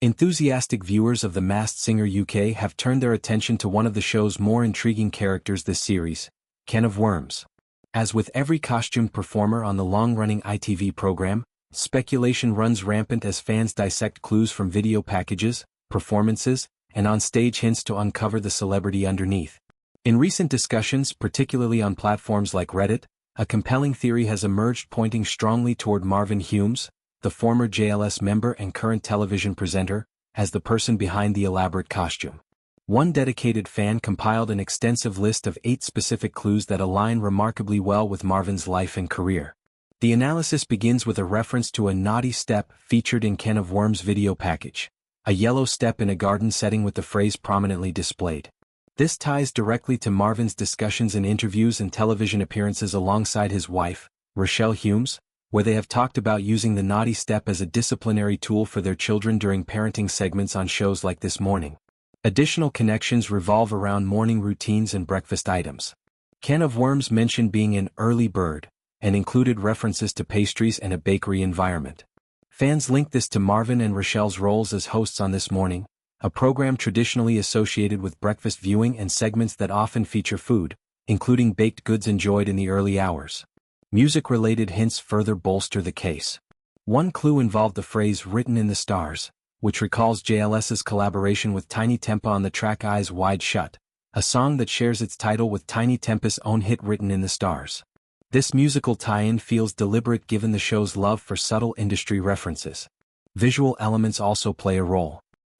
Enthusiastic viewers of The Masked Singer UK have turned their attention to one of the show's more intriguing characters this series, Can of Worms. As with every costumed performer on the long-running ITV program, speculation runs rampant as fans dissect clues from video packages, performances, and on-stage hints to uncover the celebrity underneath. In recent discussions, particularly on platforms like Reddit, a compelling theory has emerged pointing strongly toward Marvin Humes, the former JLS member and current television presenter, as the person behind the elaborate costume. One dedicated fan compiled an extensive list of 8 specific clues that align remarkably well with Marvin's life and career. The analysis begins with a reference to a naughty step featured in Can of Worms' video package, a yellow step in a garden setting with the phrase prominently displayed. This ties directly to Marvin's discussions in interviews and television appearances alongside his wife, Rochelle Humes, where they have talked about using the naughty step as a disciplinary tool for their children during parenting segments on shows like This Morning. Additional connections revolve around morning routines and breakfast items. Can of Worms mentioned being an early bird, and included references to pastries and a bakery environment. Fans link this to Marvin and Rochelle's roles as hosts on This Morning, a program traditionally associated with breakfast viewing and segments that often feature food, including baked goods enjoyed in the early hours. Music-related hints further bolster the case. One clue involved the phrase "written in the stars," which recalls JLS's collaboration with Tiny Tempa on the track Eyes Wide Shut, a song that shares its title with Tiny Tempa's own hit Written in the Stars. This musical tie-in feels deliberate given the show's love for subtle industry references. Visual elements also play a role.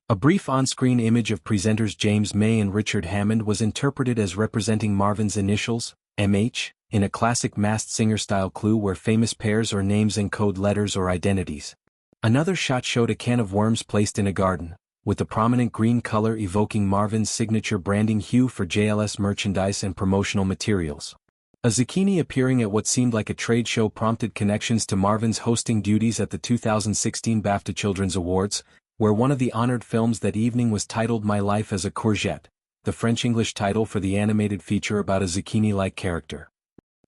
A brief on-screen image of presenters James May and Richard Hammond was interpreted as representing Marvin's initials, MH, in a classic Masked Singer-style clue where famous pairs or names encode letters or identities. Another shot showed a can of worms placed in a garden, with the prominent green color evoking Marvin's signature branding hue for JLS merchandise and promotional materials. A zucchini appearing at what seemed like a trade show prompted connections to Marvin's hosting duties at the 2016 BAFTA Children's Awards, where one of the honored films that evening was titled My Life as a Courgette, the French-English title for the animated feature about a zucchini-like character.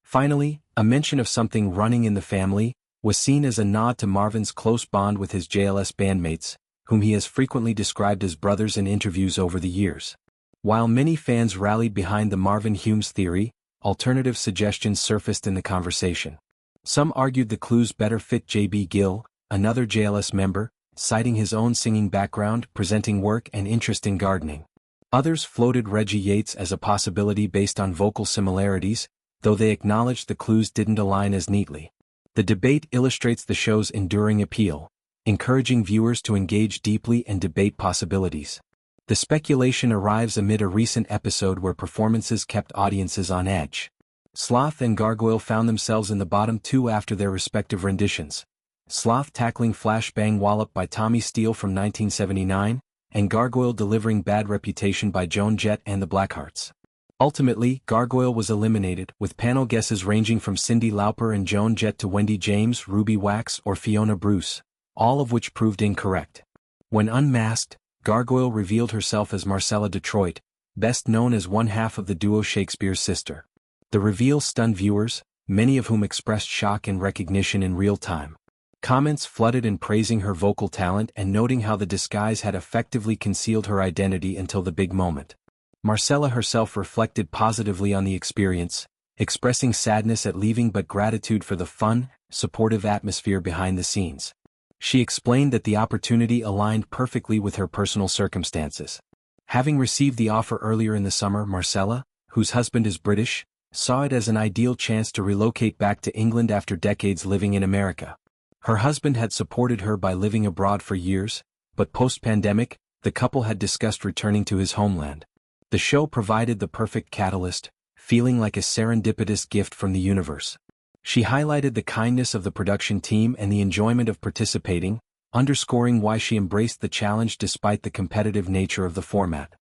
Finally, a mention of something running in the family was seen as a nod to Marvin's close bond with his JLS bandmates, whom he has frequently described as brothers in interviews over the years. While many fans rallied behind the Marvin Humes theory, alternative suggestions surfaced in the conversation. Some argued the clues better fit J.B. Gill, another JLS member, citing his own singing background, presenting work and interest in gardening. Others floated Reggie Yates as a possibility based on vocal similarities, though they acknowledged the clues didn't align as neatly. The debate illustrates the show's enduring appeal, encouraging viewers to engage deeply and debate possibilities. The speculation arrives amid a recent episode where performances kept audiences on edge. Sloth and Gargoyle found themselves in the bottom 2 after their respective renditions. Sloth tackling Flash Bang Wallop by Tommy Steele from 1979, and Gargoyle delivering Bad Reputation by Joan Jett and the Blackhearts. Ultimately, Gargoyle was eliminated, with panel guesses ranging from Cyndi Lauper and Joan Jett to Wendy James, Ruby Wax, or Fiona Bruce, all of which proved incorrect. When unmasked, Gargoyle revealed herself as Marcella Detroit, best known as one half of the duo Shakespeare's Sister. The reveal stunned viewers, many of whom expressed shock and recognition in real time. Comments flooded in praising her vocal talent and noting how the disguise had effectively concealed her identity until the big moment. Marcella herself reflected positively on the experience, expressing sadness at leaving but gratitude for the fun, supportive atmosphere behind the scenes. She explained that the opportunity aligned perfectly with her personal circumstances. Having received the offer earlier in the summer, Marcella, whose husband is British, saw it as an ideal chance to relocate back to England after decades living in America. Her husband had supported her by living abroad for years, but post-pandemic, the couple had discussed returning to his homeland. The show provided the perfect catalyst, feeling like a serendipitous gift from the universe. She highlighted the kindness of the production team and the enjoyment of participating, underscoring why she embraced the challenge despite the competitive nature of the format.